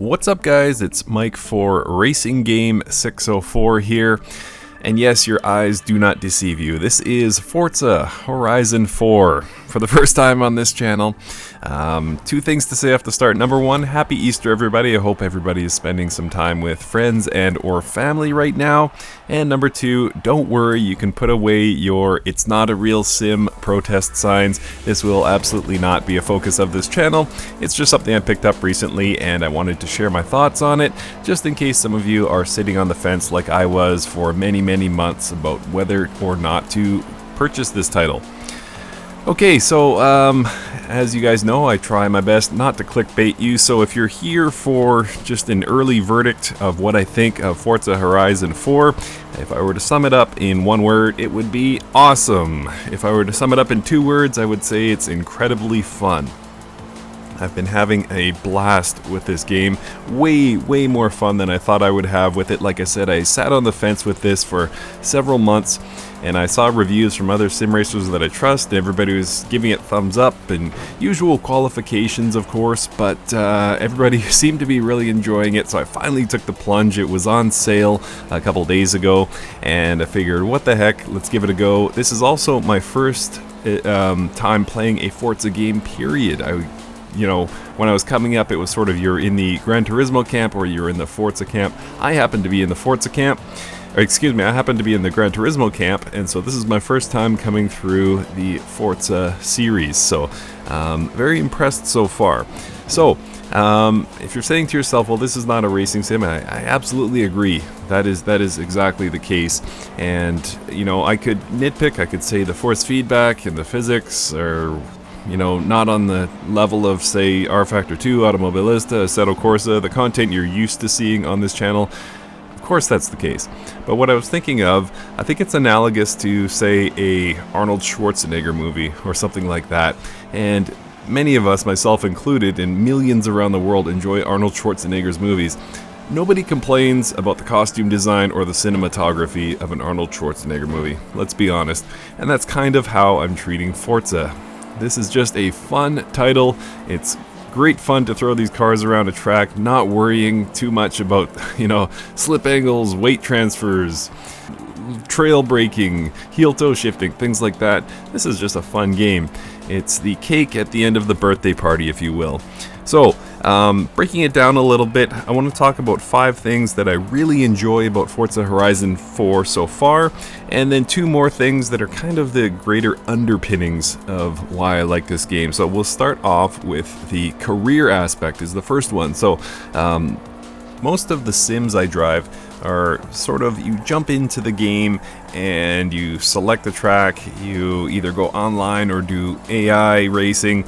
What's up, guys? It's Mike for Racing Game 604 here. And yes, your eyes do not deceive you. This is Forza Horizon 4 for the first time on this channel. Two things to say off the start. Number one, happy Easter, everybody. I hope everybody is spending some time with friends and or family right now. And number two, don't worry, you can put away your "it's not a real sim" protest signs. This will absolutely not be a focus of this channel. It's just something I picked up recently and I wanted to share my thoughts on it, just in case some of you are sitting on the fence like I was for many months about whether or not to purchase this title. Okay, so as you guys know, I try my best not to clickbait you, so if you're here for just an early verdict of what I think of Forza Horizon 4, if I were to sum it up in one word, it would be awesome. If I were to sum it up in two words, I would say it's incredibly fun. I've been having a blast with this game, way more fun than I thought I would have with it. Like I said, I sat on the fence with this for several months, and I saw reviews from other sim racers that I trust. Everybody was giving it thumbs up, and usual qualifications, of course, but everybody seemed to be really enjoying it, so I finally took the plunge. It was on sale a couple days ago, and I figured, what the heck, let's give it a go. This is also my first time playing a Forza game, period. You know, when I was coming up, it was sort of you're in the Gran Turismo camp or you're in the Forza camp. I happen to be in the Forza camp, or excuse me, I happen to be in the Gran Turismo camp, and so this is my first time coming through the Forza series, so very impressed so far. So, if you're saying to yourself, well, this is not a racing sim, I absolutely agree. That is exactly the case, and, you know, I could nitpick, I could say the force feedback and the physics are, you know, not on the level of, say, R Factor 2, Automobilista, Assetto Corsa, the content you're used to seeing on this channel. Of course that's the case. But what I was thinking of, I think it's analogous to, say, a Arnold Schwarzenegger movie or something like that. And many of us, myself included, and millions around the world enjoy Arnold Schwarzenegger's movies. Nobody complains about the costume design or the cinematography of an Arnold Schwarzenegger movie, let's be honest. And that's kind of how I'm treating Forza. This is just a fun title. It's great fun to throw these cars around a track, not worrying too much about, you know, slip angles, weight transfers, trail braking, heel-toe shifting, things like that. This is just a fun game. It's the cake at the end of the birthday party, if you will. So, breaking it down a little bit, I want to talk about 5 things that I really enjoy about Forza Horizon 4 so far, and then 2 more things that are kind of the greater underpinnings of why I like this game. So we'll start off with the career aspect is the first one. So, most of the sims I drive are sort of, you jump into the game and you select the track, you either go online or do AI racing,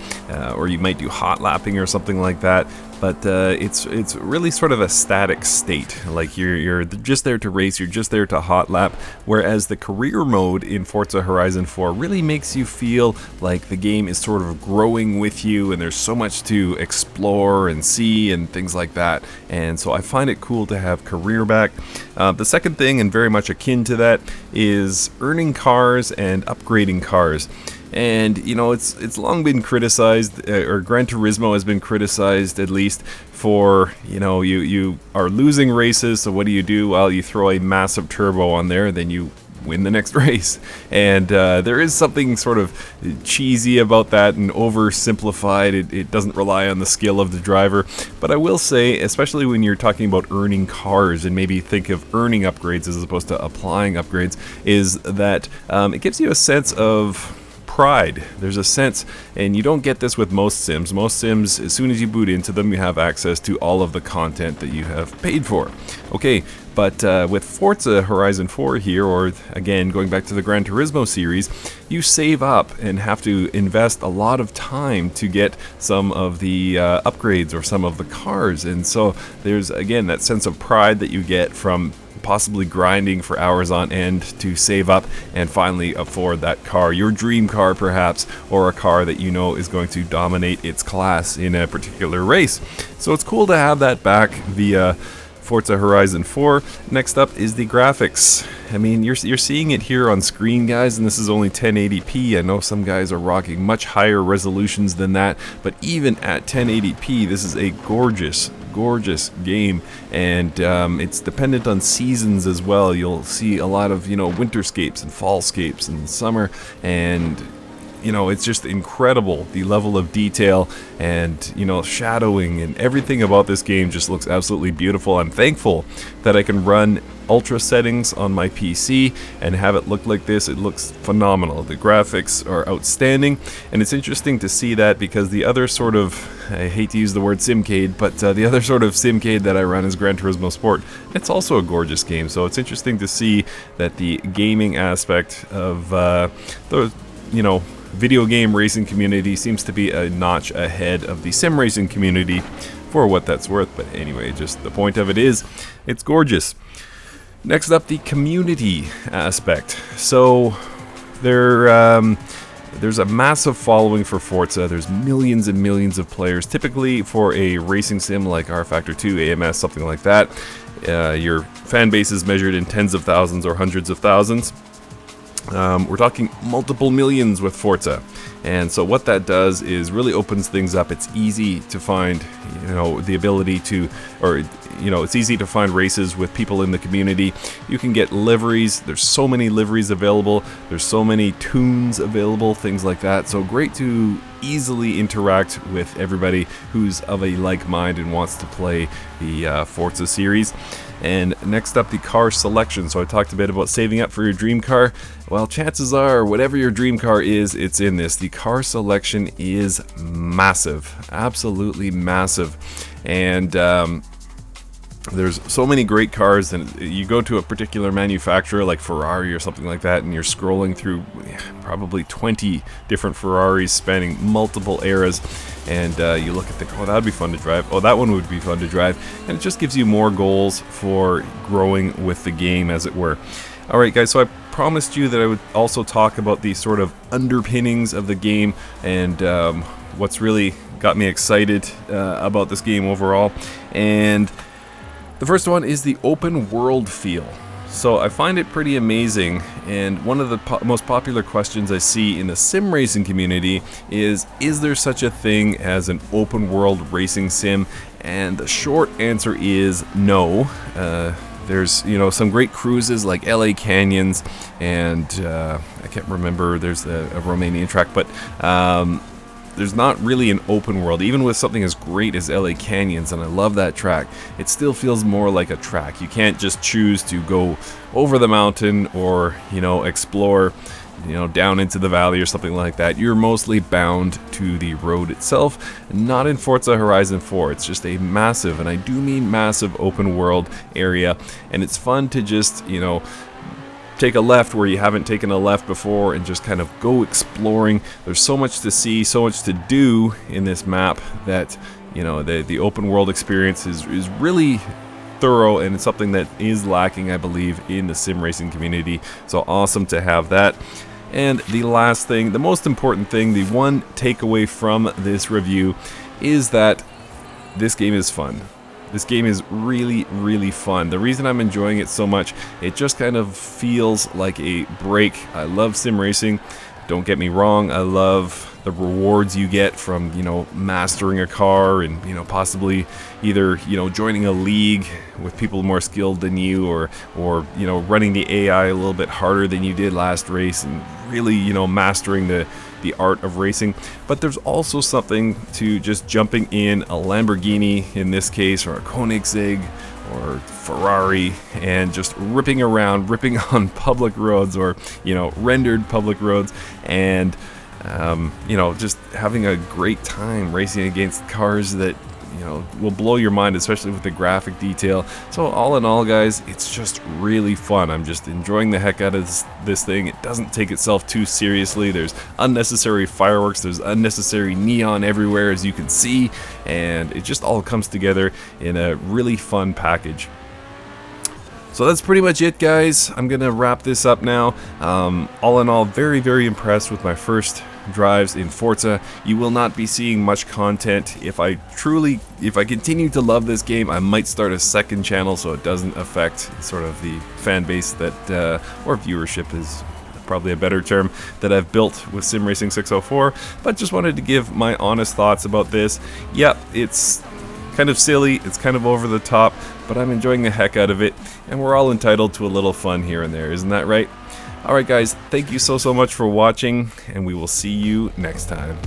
or you might do hot lapping or something like that. But it's really sort of a static state, like you're just there to race, you're just there to hot lap, whereas the career mode in Forza Horizon 4 really makes you feel like the game is sort of growing with you and there's so much to explore and see and things like that, and so I find it cool to have career back. The second thing, and very much akin to that, is earning cars and upgrading cars. And, you know, it's long been criticized, or Gran Turismo has been criticized at least for, you know, you are losing races, so what do? Well, you throw a massive turbo on there, then you win the next race. And there is something sort of cheesy about that and oversimplified. It doesn't rely on the skill of the driver. But I will say, especially when you're talking about earning cars and maybe think of earning upgrades as opposed to applying upgrades, is that it gives you a sense of pride. There's a sense, and you don't get this with most sims. Most sims, as soon as you boot into them, you have access to all of the content that you have paid for. Okay, but with Forza Horizon 4 here, or again, going back to the Gran Turismo series, you save up and have to invest a lot of time to get some of the upgrades or some of the cars. And so there's, again, that sense of pride that you get from possibly grinding for hours on end to save up and finally afford that car, your dream car perhaps, or a car that you know is going to dominate its class in a particular race. So it's cool to have that back via Forza Horizon 4. Next up is the graphics. I mean, you're seeing it here on screen, guys, and this is only 1080p. I know some guys are rocking much higher resolutions than that, but even at 1080p, this is a gorgeous, gorgeous game, and it's dependent on seasons as well. You'll see a lot of, winterscapes and fallscapes and summer, and it's just incredible, the level of detail and, shadowing and everything about this game just looks absolutely beautiful. I'm thankful that I can run ultra settings on my PC and have it look like this. It looks phenomenal. The graphics are outstanding, and it's interesting to see that because the other sort of, I hate to use the word simcade, but the other sort of simcade that I run is Gran Turismo Sport. It's also a gorgeous game, so it's interesting to see that the gaming aspect of the, video game racing community seems to be a notch ahead of the sim racing community, for what that's worth. But anyway, just the point of it is, it's gorgeous. Next up, the community aspect. So there's a massive following for Forza. There's millions and millions of players. Typically for a racing sim like rFactor 2, AMS, something like that, your fan base is measured in tens of thousands or hundreds of thousands. We're talking multiple millions with Forza, and so what that does is really opens things up. It's easy to find, the ability to, or it's easy to find races with people in the community. You can get liveries. There's so many liveries available. There's so many tunes available, things like that. So great to easily interact with everybody who's of a like mind and wants to play the Forza series. And next up, the car selection. So I talked a bit about saving up for your dream car. Well, chances are, whatever your dream car is, it's in this. The car selection is massive, absolutely massive. And there's so many great cars, and you go to a particular manufacturer like Ferrari or something like that, and you're scrolling through probably 20 different Ferraris spanning multiple eras, and you look at oh, that'd be fun to drive, oh, that one would be fun to drive, and it just gives you more goals for growing with the game, as it were. Alright guys, so I promised you that I would also talk about the sort of underpinnings of the game, and what's really got me excited about this game overall. And the first one is the open world feel. So I find it pretty amazing, and one of the most popular questions I see in the sim racing community is there such a thing as an open world racing sim? And the short answer is no. There's some great cruises like LA Canyons, and I can't remember, there's a Romanian track, but there's not really an open world. Even with something as great as LA Canyons, and I love that track, it still feels more like a track. You can't just choose to go over the mountain or explore down into the valley or something like that. You're mostly bound to the road itself. Not in Forza Horizon 4. It's just a massive, and I do mean massive, open world area, and it's fun to just take a left where you haven't taken a left before and just kind of go exploring. There's so much to see, so much to do in this map that the open world experience is really thorough, and it's something that is lacking, I believe, in the sim racing community. So awesome to have that. And the last thing, the most important thing, the one takeaway from this review is that this game is fun. This game is really, really fun. The reason I'm enjoying it so much, it just kind of feels like a break. I love sim racing. Don't get me wrong, I love the rewards you get from, mastering a car and, possibly either, joining a league with people more skilled than you, or running the AI a little bit harder than you did last race, and really, mastering the art of racing. But there's also something to just jumping in a Lamborghini in this case, or a Koenigsegg or Ferrari, and just ripping around, ripping on public roads, or rendered public roads, and just having a great time racing against cars that will blow your mind, especially with the graphic detail. So all in all, guys, it's just really fun. I'm just enjoying the heck out of this thing. It doesn't take itself too seriously. There's unnecessary fireworks, there's unnecessary neon everywhere, as you can see, and it just all comes together in a really fun package. So that's pretty much it, guys. I'm gonna wrap this up now. All in all, very, very impressed with my first drives in Forza. You will not be seeing much content. If I continue to love this game, I might start a second channel so it doesn't affect sort of the fan base that, or viewership is probably a better term, that I've built with Sim Racing 604. But just wanted to give my honest thoughts about this. Yep, it's kind of silly, it's kind of over the top, but I'm enjoying the heck out of it, and we're all entitled to a little fun here and there, isn't that right? Alright guys, thank you so much for watching, and we will see you next time.